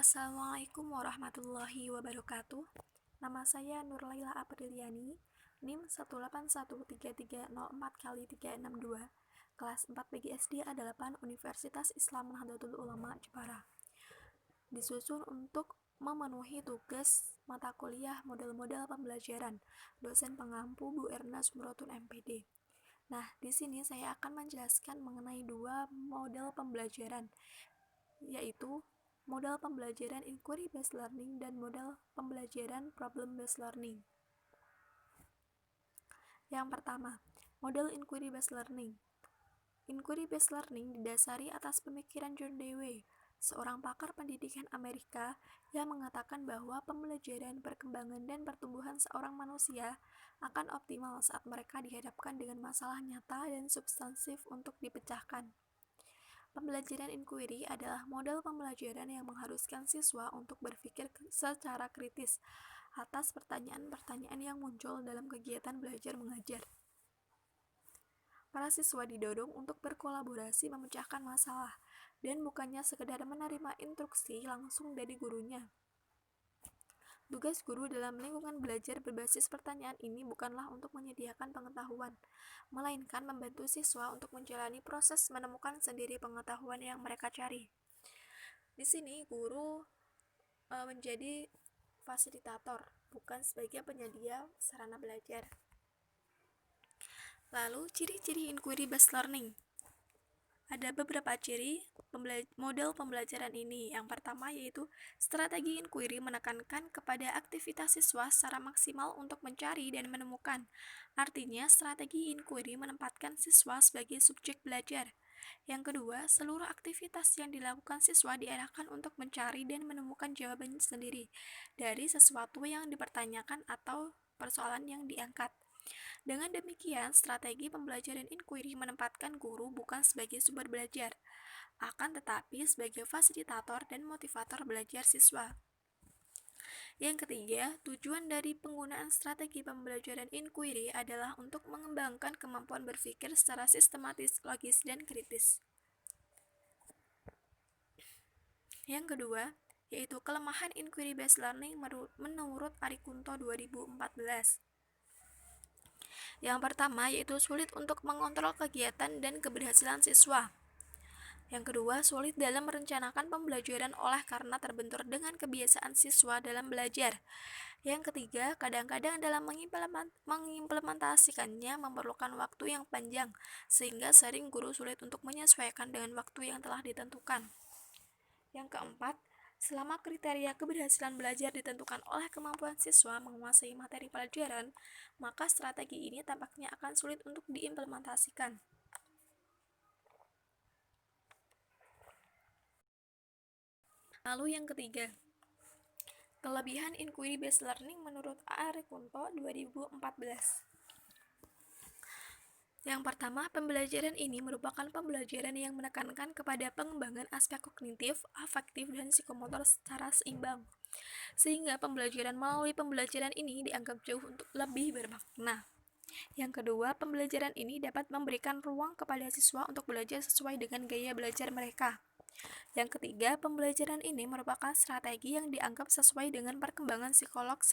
Assalamualaikum warahmatullahi wabarakatuh. Nama saya Nurlaila Apriliani, NIM 1813304x362, kelas 4 PGSD A8 Universitas Islam Nahdlatul Ulama Jepara. Disusun untuk memenuhi tugas mata kuliah model-model pembelajaran, dosen pengampu Bu Erna Sumrotun MPD. Nah, di sini saya akan menjelaskan mengenai dua model pembelajaran, yaitu model pembelajaran Inquiry Based Learning dan model pembelajaran Problem Based Learning. Yang pertama, model Inquiry Based Learning. Inquiry Based Learning didasari atas pemikiran John Dewey, seorang pakar pendidikan Amerika yang mengatakan bahwa pembelajaran, perkembangan, dan pertumbuhan seorang manusia akan optimal saat mereka dihadapkan dengan masalah nyata dan substansif untuk dipecahkan. Pembelajaran inquiry adalah model pembelajaran yang mengharuskan siswa untuk berpikir secara kritis atas pertanyaan-pertanyaan yang muncul dalam kegiatan belajar mengajar. Para siswa didorong untuk berkolaborasi memecahkan masalah, dan bukannya sekedar menerima instruksi langsung dari gurunya. Tugas guru dalam lingkungan belajar berbasis pertanyaan ini bukanlah untuk menyediakan pengetahuan, melainkan membantu siswa untuk menjalani proses menemukan sendiri pengetahuan yang mereka cari. Di sini guru menjadi fasilitator, bukan sebagai penyedia sarana belajar. Lalu, ciri-ciri inquiry based learning. Ada beberapa ciri model pembelajaran ini. Yang pertama yaitu strategi inquiry menekankan kepada aktivitas siswa secara maksimal untuk mencari dan menemukan. Artinya, strategi inquiry menempatkan siswa sebagai subjek belajar. Yang kedua, seluruh aktivitas yang dilakukan siswa diarahkan untuk mencari dan menemukan jawaban sendiri dari sesuatu yang dipertanyakan atau persoalan yang diangkat. Dengan demikian, strategi pembelajaran inquiry menempatkan guru bukan sebagai sumber belajar, akan tetapi sebagai fasilitator dan motivator belajar siswa. Yang ketiga, tujuan dari penggunaan strategi pembelajaran inquiry adalah untuk mengembangkan kemampuan berpikir secara sistematis, logis, dan kritis. Yang kedua, yaitu kelemahan inquiry based learning menurut Arikunto 2014. Yang pertama yaitu sulit untuk mengontrol kegiatan dan keberhasilan siswa. Yang kedua, sulit dalam merencanakan pembelajaran karena terbentur dengan kebiasaan siswa dalam belajar. Yang ketiga, kadang-kadang dalam mengimplementasikannya memerlukan waktu yang panjang, sehingga sering guru sulit untuk menyesuaikan dengan waktu yang telah ditentukan. Yang keempat, selama kriteria keberhasilan belajar ditentukan oleh kemampuan siswa menguasai materi pelajaran, maka strategi ini tampaknya akan sulit untuk diimplementasikan. Lalu yang ketiga, kelebihan inquiry based learning menurut Arikunto 2014. Yang pertama, pembelajaran ini merupakan pembelajaran yang menekankan kepada pengembangan aspek kognitif, afektif, dan psikomotor secara seimbang, sehingga pembelajaran melalui pembelajaran ini dianggap jauh untuk lebih bermakna. Yang kedua, pembelajaran ini dapat memberikan ruang kepada siswa untuk belajar sesuai dengan gaya belajar mereka. Yang ketiga, pembelajaran ini merupakan strategi yang dianggap sesuai dengan perkembangan psikolog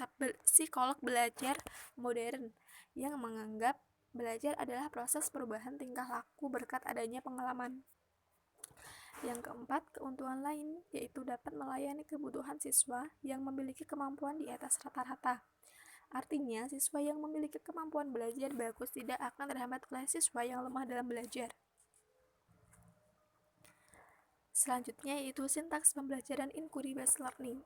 belajar modern yang menganggap belajar adalah proses perubahan tingkah laku berkat adanya pengalaman. Yang keempat, keuntungan lain yaitu dapat melayani kebutuhan siswa yang memiliki kemampuan di atas rata-rata. Artinya, siswa yang memiliki kemampuan belajar bagus tidak akan terhambat oleh siswa yang lemah dalam belajar. Selanjutnya yaitu sintaks pembelajaran inquiry based learning.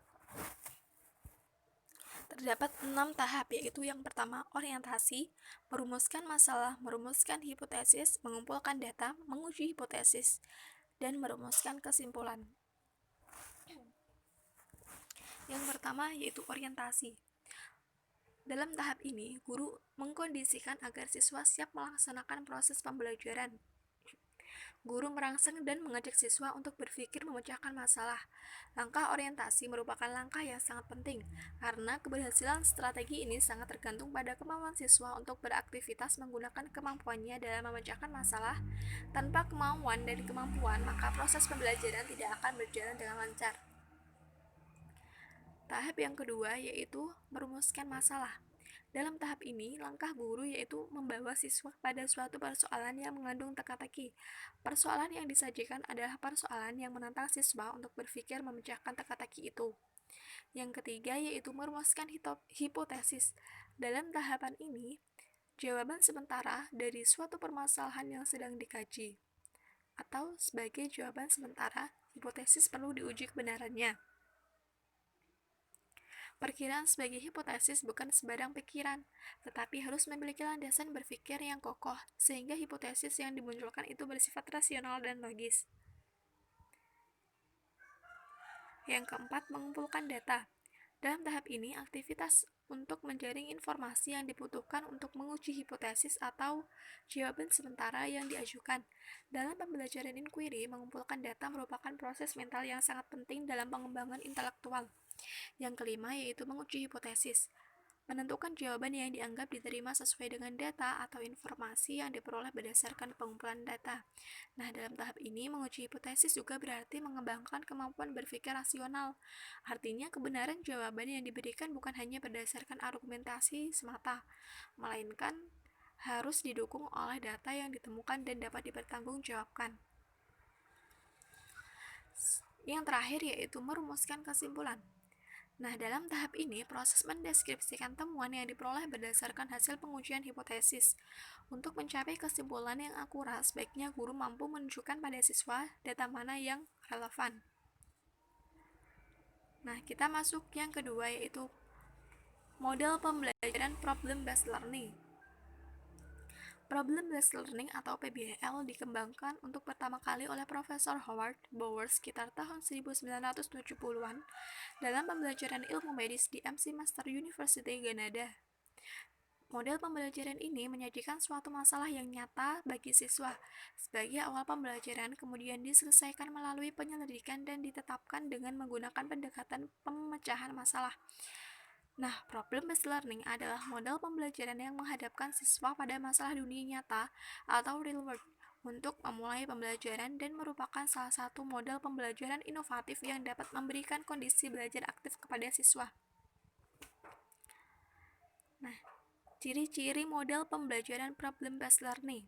Terdapat 6 tahap, yaitu yang pertama orientasi, merumuskan masalah, merumuskan hipotesis, mengumpulkan data, menguji hipotesis, dan merumuskan kesimpulan. Yang pertama yaitu orientasi. Dalam tahap ini, guru mengkondisikan agar siswa siap melaksanakan proses pembelajaran. Guru merangsang dan mengajak siswa untuk berpikir memecahkan masalah. Langkah orientasi merupakan langkah yang sangat penting, karena keberhasilan strategi ini sangat tergantung pada kemampuan siswa untuk beraktivitas menggunakan kemampuannya dalam memecahkan masalah. Tanpa kemauan dan kemampuan, maka proses pembelajaran tidak akan berjalan dengan lancar. Tahap yang kedua yaitu merumuskan masalah. Dalam tahap ini, langkah guru yaitu membawa siswa pada suatu persoalan yang mengandung teka-teki. Persoalan yang disajikan adalah persoalan yang menantang siswa untuk berpikir memecahkan teka-teki itu. Yang ketiga yaitu merumuskan hipotesis. Dalam tahapan ini, jawaban sementara dari suatu permasalahan yang sedang dikaji, atau sebagai jawaban sementara, hipotesis perlu diuji kebenarannya. Perkiraan sebagai hipotesis bukan sembarang pikiran, tetapi harus memiliki landasan berpikir yang kokoh, sehingga hipotesis yang dimunculkan itu bersifat rasional dan logis. Yang keempat, mengumpulkan data. Dalam tahap ini, aktivitas untuk menjaring informasi yang dibutuhkan untuk menguji hipotesis atau jawaban sementara yang diajukan. Dalam pembelajaran inquiry, mengumpulkan data merupakan proses mental yang sangat penting dalam pengembangan intelektual. Yang kelima yaitu menguji hipotesis. Menentukan jawaban yang dianggap diterima sesuai dengan data atau informasi yang diperoleh berdasarkan pengumpulan data. Nah, dalam tahap ini, menguji hipotesis juga berarti mengembangkan kemampuan berpikir rasional. Artinya, kebenaran jawaban yang diberikan bukan hanya berdasarkan argumentasi semata, melainkan harus didukung oleh data yang ditemukan dan dapat dipertanggungjawabkan. Yang terakhir yaitu merumuskan kesimpulan. Nah, dalam tahap ini, proses mendeskripsikan temuan yang diperoleh berdasarkan hasil pengujian hipotesis. Untuk mencapai kesimpulan yang akurat, sebaiknya guru mampu menunjukkan pada siswa data mana yang relevan. Nah, kita masuk yang kedua, yaitu model pembelajaran problem-based learning. Problem-based learning atau PBL dikembangkan untuk pertama kali oleh Profesor Howard Bowers sekitar tahun 1970-an dalam pembelajaran ilmu medis di McMaster University, Kanada. Model pembelajaran ini menyajikan suatu masalah yang nyata bagi siswa. Sebagai awal pembelajaran, kemudian diselesaikan melalui penyelidikan dan ditetapkan dengan menggunakan pendekatan pemecahan masalah. Nah, problem-based learning adalah model pembelajaran yang menghadapkan siswa pada masalah dunia nyata atau real world untuk memulai pembelajaran dan merupakan salah satu model pembelajaran inovatif yang dapat memberikan kondisi belajar aktif kepada siswa. Nah, ciri-ciri model pembelajaran problem-based learning.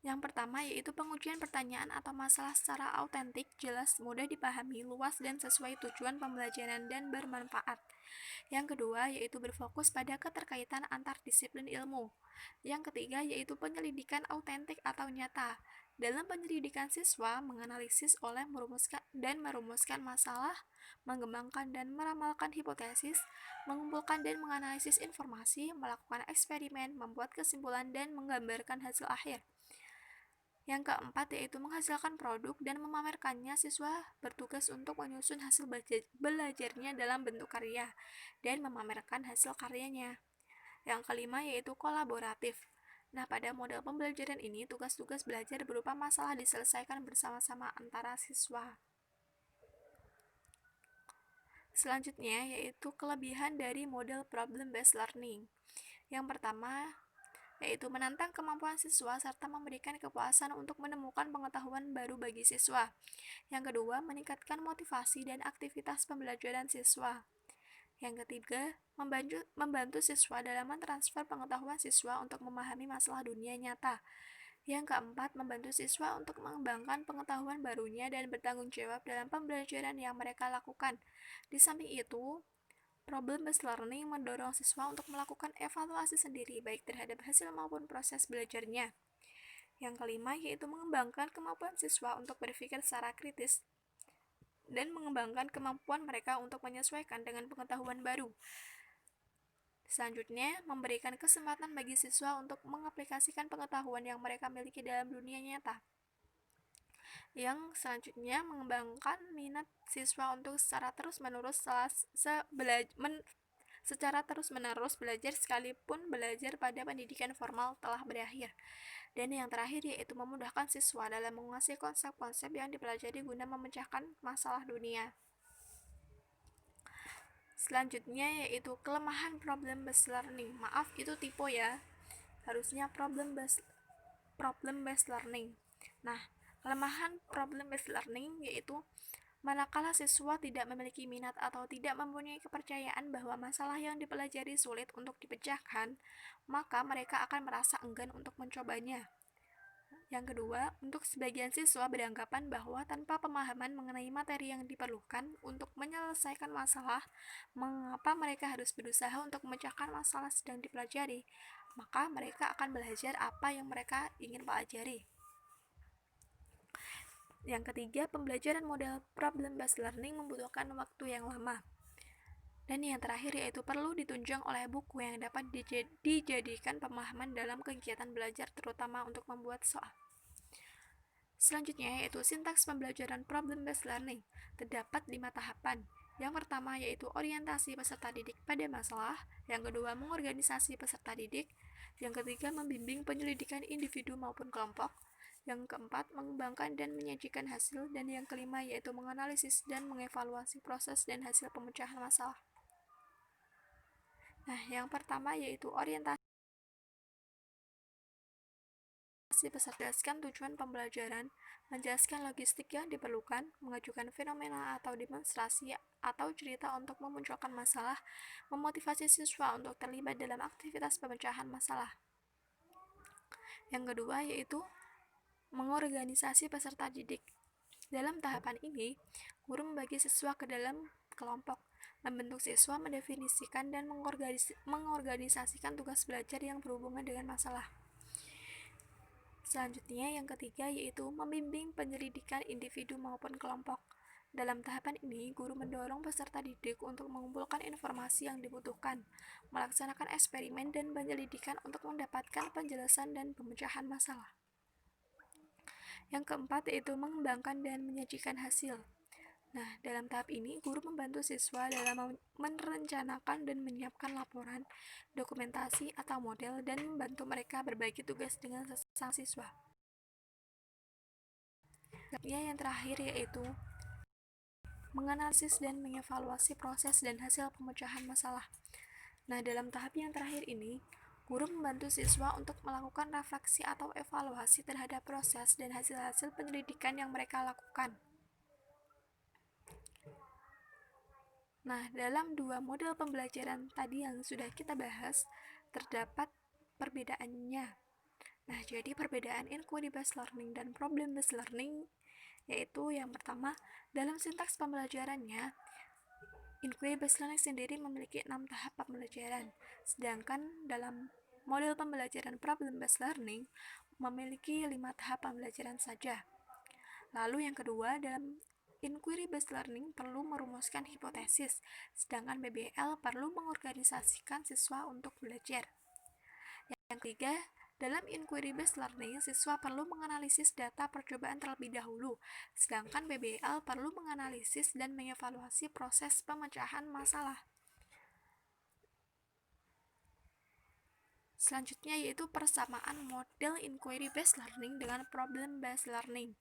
Yang pertama yaitu pengujian pertanyaan atau masalah secara autentik, jelas, mudah dipahami, luas, dan sesuai tujuan pembelajaran dan bermanfaat. Yang kedua yaitu berfokus pada keterkaitan antar disiplin ilmu. Yang ketiga yaitu penyelidikan autentik atau nyata. Dalam penyelidikan, siswa menganalisis oleh merumuskan masalah, mengembangkan dan meramalkan hipotesis, mengumpulkan dan menganalisis informasi, melakukan eksperimen, membuat kesimpulan, dan menggambarkan hasil akhir. Yang keempat yaitu menghasilkan produk dan memamerkannya. Siswa bertugas untuk menyusun hasil belajarnya dalam bentuk karya dan memamerkan hasil karyanya. Yang kelima yaitu kolaboratif. Nah, pada model pembelajaran ini, tugas-tugas belajar berupa masalah diselesaikan bersama-sama antara siswa. Selanjutnya yaitu kelebihan dari model problem-based learning. Yang pertama yaitu menantang kemampuan siswa serta memberikan kepuasan untuk menemukan pengetahuan baru bagi siswa. Yang kedua, meningkatkan motivasi dan aktivitas pembelajaran siswa. Yang ketiga, membantu siswa dalam mentransfer pengetahuan siswa untuk memahami masalah dunia nyata. Yang keempat, membantu siswa untuk mengembangkan pengetahuan barunya dan bertanggung jawab dalam pembelajaran yang mereka lakukan. Di samping itu, problem-based learning mendorong siswa untuk melakukan evaluasi sendiri, baik terhadap hasil maupun proses belajarnya. Yang kelima yaitu mengembangkan kemampuan siswa untuk berpikir secara kritis dan mengembangkan kemampuan mereka untuk menyesuaikan dengan pengetahuan baru. Selanjutnya, memberikan kesempatan bagi siswa untuk mengaplikasikan pengetahuan yang mereka miliki dalam dunia nyata. Yang selanjutnya, mengembangkan minat siswa untuk secara terus-menerus belajar sekalipun belajar pada pendidikan formal telah berakhir. Dan yang terakhir yaitu memudahkan siswa dalam menguasai konsep-konsep yang dipelajari guna memecahkan masalah dunia. Selanjutnya yaitu kelemahan problem-based learning. Maaf, itu typo ya. Harusnya problem-based learning. Nah, kelemahan problem-based learning yaitu Manakala siswa tidak memiliki minat atau tidak mempunyai kepercayaan bahwa masalah yang dipelajari sulit untuk dipecahkan, maka mereka akan merasa enggan untuk mencobanya. Yang kedua, untuk sebagian siswa beranggapan bahwa tanpa pemahaman mengenai materi yang diperlukan untuk menyelesaikan masalah, mengapa mereka harus berusaha untuk memecahkan masalah sedang dipelajari, maka mereka akan belajar apa yang mereka ingin pelajari. Yang ketiga, pembelajaran model problem-based learning membutuhkan waktu yang lama. Dan yang terakhir yaitu perlu ditunjang oleh buku yang dapat dijadikan pemahaman dalam kegiatan belajar, terutama untuk membuat soal. Selanjutnya yaitu sintaks pembelajaran problem-based learning. Terdapat 5 tahapan. Yang pertama yaitu orientasi peserta didik pada masalah. Yang kedua, mengorganisasi peserta didik. Yang ketiga, membimbing penyelidikan individu maupun kelompok. Yang keempat, mengembangkan dan menyajikan hasil. Dan yang kelima yaitu menganalisis dan mengevaluasi proses dan hasil pemecahan masalah. Nah, yang pertama yaitu orientasi peserta. Menjelaskan tujuan pembelajaran, menjelaskan logistik yang diperlukan, mengajukan fenomena atau demonstrasi atau cerita untuk memunculkan masalah, memotivasi siswa untuk terlibat dalam aktivitas pemecahan masalah. Yang kedua yaitu mengorganisasi peserta didik. Dalam tahapan ini, guru membagi siswa ke dalam kelompok, membentuk siswa, mendefinisikan dan mengorganisasikan tugas belajar yang berhubungan dengan masalah. Selanjutnya, yang ketiga yaitu membimbing penyelidikan individu maupun kelompok. Dalam tahapan ini, guru mendorong peserta didik untuk mengumpulkan informasi yang dibutuhkan, melaksanakan eksperimen dan penyelidikan untuk mendapatkan penjelasan dan pemecahan masalah. Yang keempat yaitu mengembangkan dan menyajikan hasil. Nah, dalam tahap ini, guru membantu siswa dalam merencanakan dan menyiapkan laporan, dokumentasi, atau model, dan membantu mereka berbagi tugas dengan sesama siswa. Yang terakhir yaitu menganalisis dan mengevaluasi proses dan hasil pemecahan masalah. Nah, dalam tahap yang terakhir ini, guru membantu siswa untuk melakukan refleksi atau evaluasi terhadap proses dan hasil-hasil penyelidikan yang mereka lakukan. Nah, dalam dua model pembelajaran tadi yang sudah kita bahas, terdapat perbedaannya. Nah, jadi perbedaan inquiry-based learning dan problem-based learning yaitu yang pertama, dalam sintaks pembelajarannya, inquiry-based learning sendiri memiliki 6 tahap pembelajaran, sedangkan dalam model pembelajaran problem-based learning memiliki 5 tahap pembelajaran saja. Lalu yang kedua, dalam inquiry-based learning perlu merumuskan hipotesis, sedangkan PBL perlu mengorganisasikan siswa untuk belajar. Yang ketiga, dalam inquiry-based learning, siswa perlu menganalisis data percobaan terlebih dahulu, sedangkan PBL perlu menganalisis dan mengevaluasi proses pemecahan masalah. Selanjutnya yaitu persamaan model inquiry-based learning dengan problem-based learning.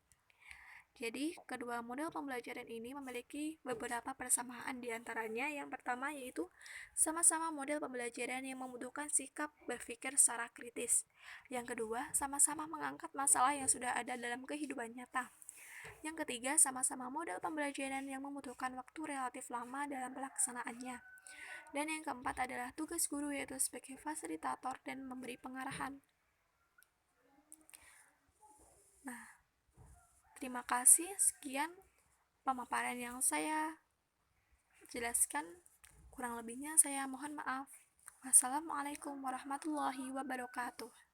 Jadi, kedua model pembelajaran ini memiliki beberapa persamaan diantaranya. Yang pertama yaitu sama-sama model pembelajaran yang membutuhkan sikap berpikir secara kritis. Yang kedua, sama-sama mengangkat masalah yang sudah ada dalam kehidupan nyata. Yang ketiga, sama-sama model pembelajaran yang membutuhkan waktu relatif lama dalam pelaksanaannya. Dan yang keempat adalah tugas guru yaitu sebagai fasilitator dan memberi pengarahan. Nah, terima kasih, sekian pemaparan yang saya jelaskan. Kurang lebihnya saya mohon maaf. Wassalamualaikum warahmatullahi wabarakatuh.